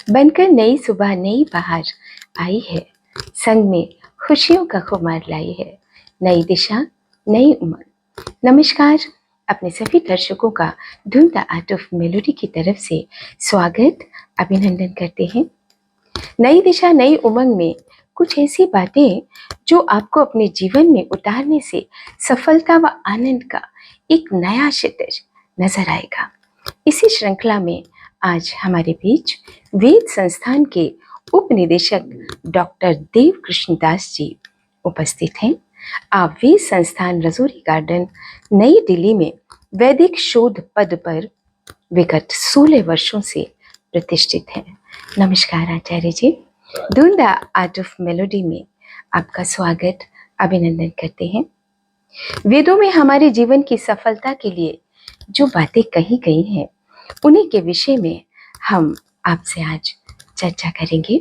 बनकर नई सुबह नई बहार आई है, संग में खुशियों का खुमार लाई है, नई दिशा नई उमंग। नमस्कार, अपने सभी दर्शकों का धुन द आर्ट ऑफ मेलोडी की तरफ से स्वागत अभिनंदन करते हैं। नई दिशा नई उमंग में कुछ ऐसी बातें जो आपको अपने जीवन में उतारने से सफलता व आनंद का एक नया क्षितिज नजर आएगा। इसी श्रृंखला में आज हमारे बीच वेद संस्थान के उप निदेशक डॉक्टर देव कृष्ण दास जी उपस्थित हैं। आप वेद संस्थान रजौरी गार्डन नई दिल्ली में वैदिक शोध पद पर विगत 16 वर्षों से प्रतिष्ठित हैं। नमस्कार आचार्य जी, धुन द आर्ट ऑफ मेलोडी में आपका स्वागत अभिनंदन करते हैं। वेदों में हमारे जीवन की सफलता के लिए जो बातें कही गई हैं, उन्हीं के विषय में हम आपसे आज चर्चा करेंगे।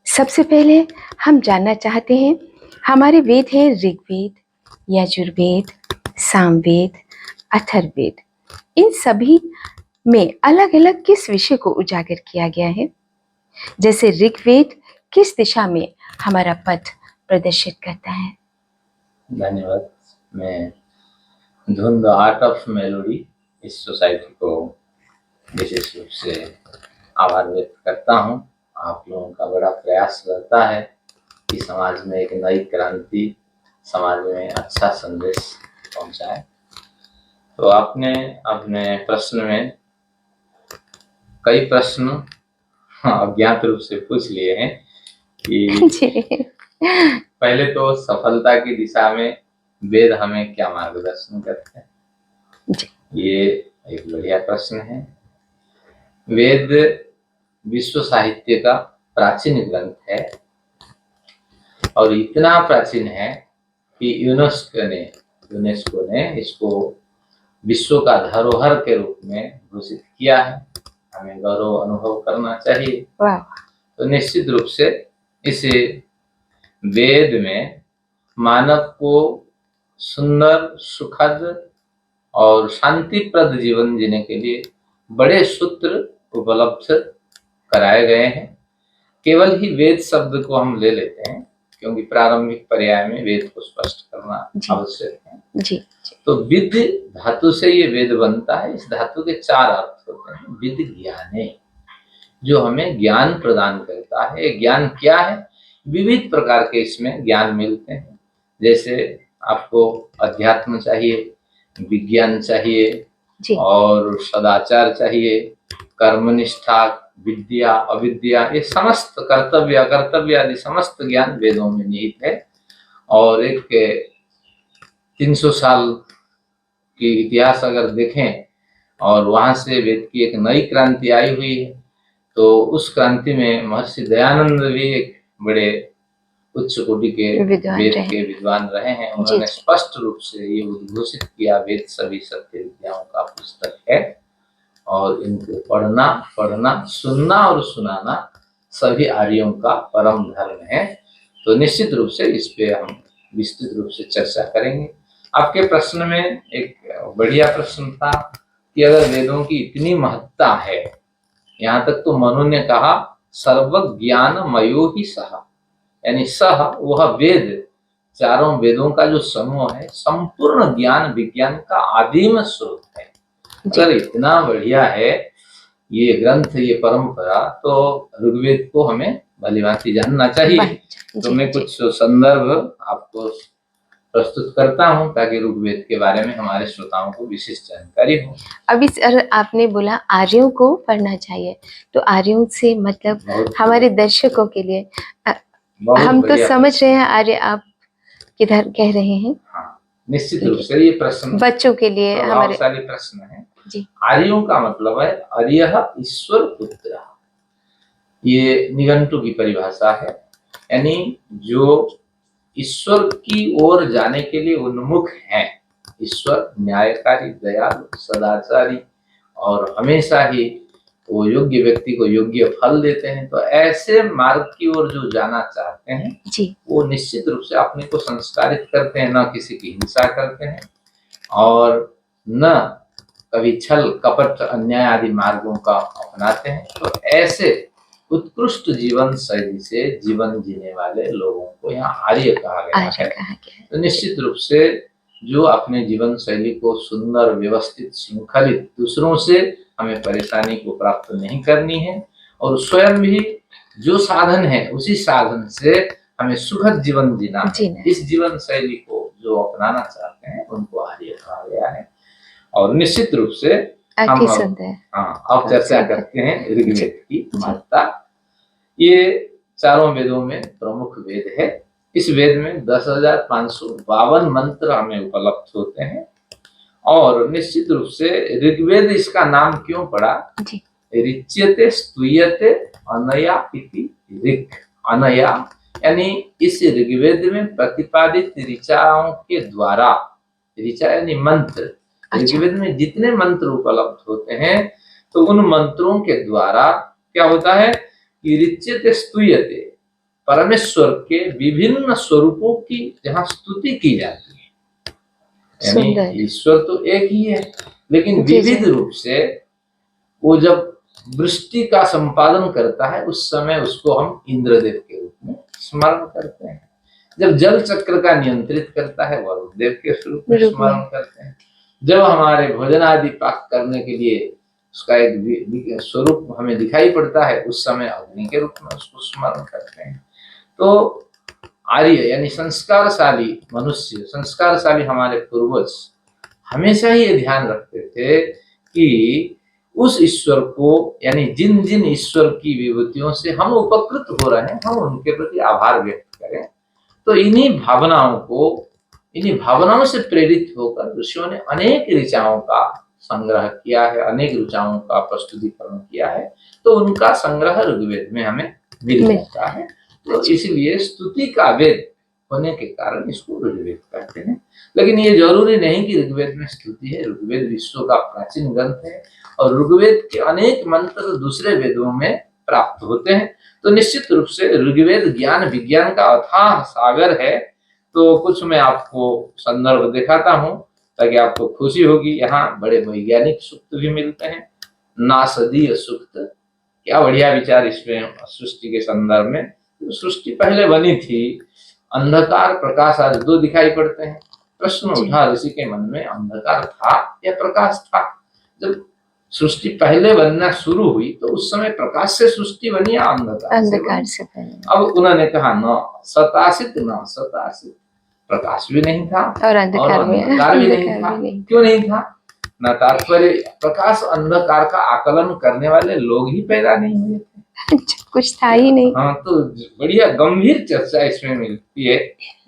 सबसे पहले हम जानना चाहते हैं, हमारे वेद हैं ऋग्वेद, यजुर्वेद, सामवेद, अथर्ववेद। इन सभी में अलग अलग किस विषय को उजागर किया गया है? जैसे ऋग्वेद किस दिशा में हमारा पथ प्रदर्शित करता है? धन्यवाद। मैं धुन द आर्ट ऑफ मेलोडी इस सोसाइटी को विशेष रूप से आभार व्यक्त करता हूँ। आप लोगों का बड़ा प्रयास रहता है कि समाज में एक नई क्रांति, समाज में अच्छा संदेश पहुंचाए। तो आपने अपने प्रश्न में कई प्रश्न अज्ञात रूप से पूछ लिए हैं कि पहले तो सफलता की दिशा में वेद हमें क्या मार्गदर्शन करते हैं, ये एक बढ़िया प्रश्न है। वेद विश्व साहित्य का प्राचीन ग्रंथ है और इतना प्राचीन है कि यूनेस्को ने इसको विश्व का धरोहर के रूप में घोषित किया है। हमें गौरव अनुभव करना चाहिए। तो निश्चित रूप से इस वेद में मानव को सुंदर, सुखद और शांतिप्रद जीवन जीने के लिए बड़े सूत्र उपलब्ध कराए गए हैं। केवल ही वेद शब्द को हम ले लेते हैं क्योंकि प्रारंभिक पर्याय में वेद को स्पष्ट करना आवश्यक है। जी। तो विद धातु से ये वेद बनता है। इस धातु के 4 अर्थ होते हैं। विद ज्ञाने, जो हमें ज्ञान प्रदान करता है। ज्ञान क्या है? विविध प्रकार के इसमें ज्ञान मिलते हैं। जैसे आपको अध्यात्म चाहिए, विज्ञान चाहिए और सदाचार चाहिए, कर्मनिष्ठा, विद्या, अविद्या, ये समस्त कर्तव्य अकर्तव्य आदि समस्त ज्ञान वेदों में निहित है। और एक 300 साल की इतिहास अगर देखें और वहां से वेद की एक नई क्रांति आई हुई है, तो उस क्रांति में महर्षि दयानंद भी एक बड़े उच्च कोटि के वेद के विद्वान रहे हैं। उन्होंने स्पष्ट रूप से ये उद्घोषित किया, वेद सभी सत्य विद्याओं का पुस्तक है और इनको पढ़ना, सुनना और सुनाना सभी आर्यों का परम धर्म है। तो निश्चित रूप से इस पे हम विस्तृत रूप से चर्चा करेंगे। आपके प्रश्न में एक बढ़िया प्रश्न था कि अगर वेदों की इतनी महत्ता है, यहाँ तक तो मनु ने कहा सर्वज्ञान मयो ही सह, यानी सह वह वेद, चारों वेदों का जो समूह है संपूर्ण ज्ञान विज्ञान का आदिम स्रोत है। अगर इतना बढ़िया है ये ग्रंथ, ये परंपरा, तो ऋग्वेद को हमें भलीभांति जानना चाहिए। तो मैं कुछ संदर्भ आपको प्रस्तुत करता हूँ ताकि ऋग्वेद के बारे में हमारे श्रोताओं को विशेष जानकारी हो। अभी सर आपने बोला आर्यों को पढ़ना चाहिए, तो आर्यों से मतलब हमारे दर्शकों के लिए हम तो समझ रहे हैं आर्य आप किधर कह रहे हैं। हाँ, निश्चित रूप से ये प्रश्न बच्चों के लिए हमारे सारे प्रश्न है। आर्यों का मतलब है आर्यः ईश्वर पुत्र, ये निघंटु की परिभाषा है। यानी जो ईश्वर की ओर जाने के लिए उन्मुख हैं। ईश्वर न्यायकारी, दयालु, सदाचारी और हमेशा ही वो योग्य व्यक्ति को योग्य फल देते हैं। तो ऐसे मार्ग की ओर जो जाना चाहते हैं वो निश्चित रूप से अपने को संस्कारित करते हैं, न किसी की हिंसा करते हैं और न कभी छल कपट अन्याय आदि मार्गों का अपनाते हैं। तो ऐसे उत्कृष्ट जीवन शैली से जीवन जीने वाले लोगों को यहाँ आर्य कहा गया आर्य है। कहा गया है। तो निश्चित रूप से जो अपने जीवन शैली को सुंदर व्यवस्थित श्रृंखलित, दूसरों से हमें परेशानी को प्राप्त नहीं करनी है और स्वयं भी जो साधन है उसी साधन से हमें सुखद जीवन जीना है। इस जीवन शैली को जो अपनाना चाहते हैं उनको आर्य कहा गया है। और निश्चित रूप से हम अब चर्चा करते हैं ऋग्वेद की महत्ता। ये चारों वेदों में प्रमुख वेद है। इस वेद में 10,552 मंत्र हमें उपलब्ध होते हैं। और निश्चित रूप से ऋग्वेद इसका नाम क्यों पड़ा? ऋच्यते स्तूयते अनया इति ऋक्। अनया यानी इस ऋग्वेद में प्रतिपादित ऋचाओं के द्वारा, ऋचा यानी मंत्र, ऋग्वेद में जितने मंत्र उपलब्ध होते हैं तो उन मंत्रों के द्वारा क्या होता है कि ऋच्यते स्तूयते, परमेश्वर के विभिन्न स्वरूपों की जहाँ स्तुति की जाती है। यानी ईश्वर तो एक ही है, लेकिन विविध रूप से वो जब वृष्टि का संपादन करता है उस समय उसको हम इंद्रदेव के रूप में स्मरण करते हैं। जब जल चक्र का नियंत्रित करता है वरुण देव के स्वरूप में स्मरण करते हैं। जब हमारे भोजन आदि पाक करने के लिए उसका एक स्वरूप हमें दिखाई पड़ता है उस समय अग्नि के रूप में उसको स्मरण करते हैं। तो आर्य यानी संस्कारशाली मनुष्य, संस्कारशाली हमारे पूर्वज हमेशा ही ये ध्यान रखते थे कि उस ईश्वर को, यानी जिन जिन ईश्वर की विभूतियों से हम उपकृत हो रहे हैं, हम उनके प्रति आभार व्यक्त करें। तो इन्हीं भावनाओं से प्रेरित होकर ऋषियों ने अनेक ऋचाओं का संग्रह किया है, अनेक ऋचाओं का प्रस्तुतिकरण किया है। तो उनका संग्रह ऋग्वेद में हमें मिल जाता है। तो इसलिए स्तुति का वेद होने के कारण इसको ऋग्वेद कहते हैं। लेकिन ये जरूरी नहीं कि ऋग्वेद में स्तुति है। ऋग्वेद विश्व का प्राचीन ग्रंथ है और ऋग्वेद के अनेक मंत्र दूसरे वेदों में प्राप्त होते हैं। तो निश्चित रूप से ऋग्वेद ज्ञान विज्ञान का अथाह सागर है। तो कुछ मैं आपको संदर्भ दिखाता हूँ ताकि आपको खुशी होगी। यहाँ बड़े वैज्ञानिक सूक्त भी मिलते हैं। नासदीय सूक्त, क्या बढ़िया विचार इसमें सृष्टि के संदर्भ में। सृष्टि पहले बनी थी, अंधकार प्रकाश आज दो दिखाई पड़ते हैं। प्रश्न उठा ऋषि के मन में, अंधकार था या प्रकाश था? जब सृष्टि पहले बनना शुरू हुई तो उस समय प्रकाश से सृष्टि बनी या अंधकार से बनी? अब उन्होंने कहा न सतासित न सतासित, प्रकाश भी नहीं था और अंधकार भी नहीं था। क्यों नहीं था? न तात्पर्य प्रकाश अंधकार का आकलन करने वाले लोग ही पैदा नहीं हुए थे, कुछ था ही नहीं। हाँ, तो बढ़िया गंभीर चर्चा इसमें मिलती है।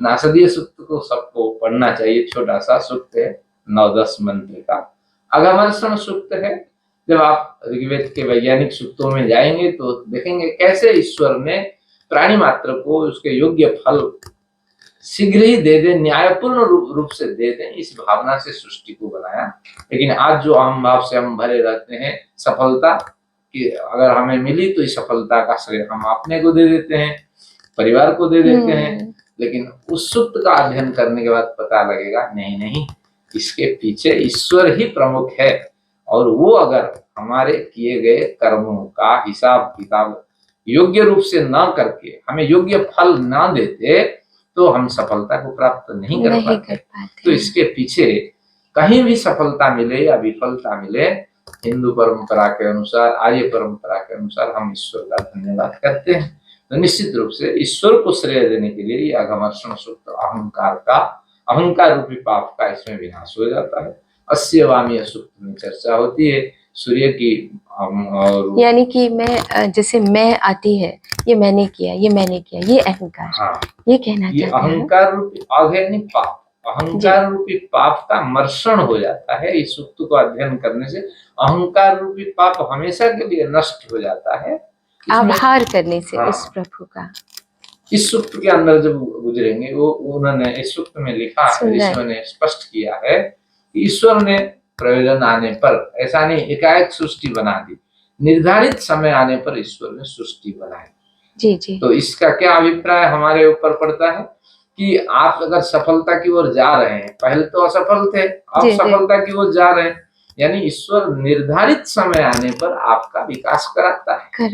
नासदीय सूक्त को सबको पढ़ना चाहिए। छोटा सा सूक्त है, 9-10 मंत्र का। अघमर्षण सूक्त है। जब आप ऋग्वेद के वैज्ञानिक सूक्तों में जाएंगे तो देखेंगे कैसे ईश्वर ने प्राणी मात्र को उसके योग्य फल शीघ्र ही दे दे, न्यायपूर्ण रूप से दे दें, इस भावना से सृष्टि को बनाया। लेकिन आज जो अहम भाव से हम भरे रहते हैं, सफलता कि अगर हमें मिली तो इस सफलता का श्रेय हम अपने को दे देते हैं, परिवार को दे देते हैं। लेकिन उस सूक्त का अध्ययन करने के बाद पता लगेगा नहीं, इसके पीछे ईश्वर ही प्रमुख है। और वो अगर हमारे किए गए कर्मों का हिसाब किताब योग्य रूप से न करके हमें योग्य फल न देते तो हम सफलता को प्राप्त नहीं कर पाते। तो इसके पीछे कहीं भी सफलता मिले या विफलता मिले, हिंदू परंपरा के अनुसार, आर्य परंपरा के अनुसार हम ईश्वर का धन्यवाद करते हैं। तो निश्चित रूप से ईश्वर को श्रेय देने के लिए यह अघमर्षण सूक्त अहंकार रूपी पाप का इसमें विनाश हो जाता है। अस्य वामीय सूक्त में चर्चा होती है सूर्य की, और यानी कि मैं, जैसे मैं आती है, ये मैंने किया, ये अहंकार। हाँ, ये कहना चाहते हैं अहंकार रूपी अघैनी पाप, अहंकार रूपी पाप का मर्षण हो जाता है। इस सूक्त को अध्ययन करने से अहंकार रूपी पाप हमेशा के लिए नष्ट हो जाता है, आभार करने से। हाँ, इस प्रभु का इस सूक्त के अंदर जब गुजरेंगे, वो उन्होंने इस सूक्त में लिखा, ईश्वर ने स्पष्ट किया है कि ईश्वर ने प्रयोजन आने पर, ऐसा नहीं एकाएक सृष्टि बना दी, निर्धारित समय आने पर ईश्वर ने सृष्टि बनाई। जी। तो इसका क्या अभिप्राय हमारे ऊपर पड़ता है कि आप अगर सफलता की ओर जा रहे हैं, पहले तो असफल थे, अब सफलता की ओर जा रहे हैं, यानी ईश्वर निर्धारित समय आने पर आपका विकास कराता है।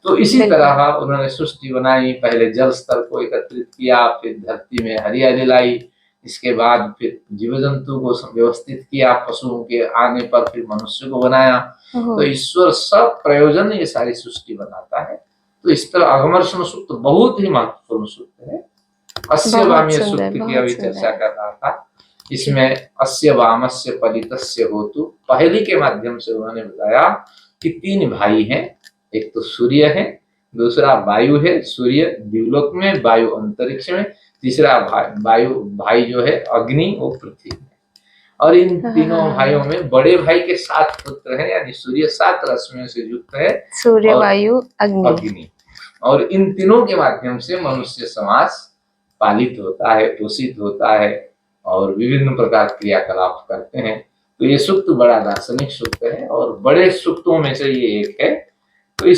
तो इसी तरह उन्होंने सृष्टि बनाई, पहले जल स्तर को एकत्रित किया, फिर धरती में हरियाली लाई, इसके बाद फिर जीव जंतु को व्यवस्थित किया, पशुओं के आने पर फिर मनुष्य को बनाया। तो ईश्वर सब प्रयोजन ये सारी सृष्टि बनाता है। तो इस तरह अघमर्षण सूक्त बहुत ही महत्वपूर्ण सूक्त है। अस्य वाम्य सूक्त की अभी चर्चा कर रहा था। इसमें अस्य वामस्य पलितस्य होतु, पहली के माध्यम से उन्होंने बताया कि 3 भाई हैं, एक तो सूर्य है, दूसरा वायु है, सूर्य द्युलोक में, वायु अंतरिक्ष में, तीसरा भाई जो है अग्नि, वो पृथ्वी में। और इन तीनों भाइयों में बड़े भाई के 7 पुत्र हैं, यानी सूर्य 7 रश्मियों से युक्त है, सूर्य, वायु, अग्नि। और इन तीनों के माध्यम से मनुष्य समाज पालित होता है, पोषित होता है और विभिन्न प्रकार क्रियाकलाप करते हैं। तो ये सूक्त बड़ा दार्शनिक सूक्त है और बड़े सूक्तों में से ये एक है।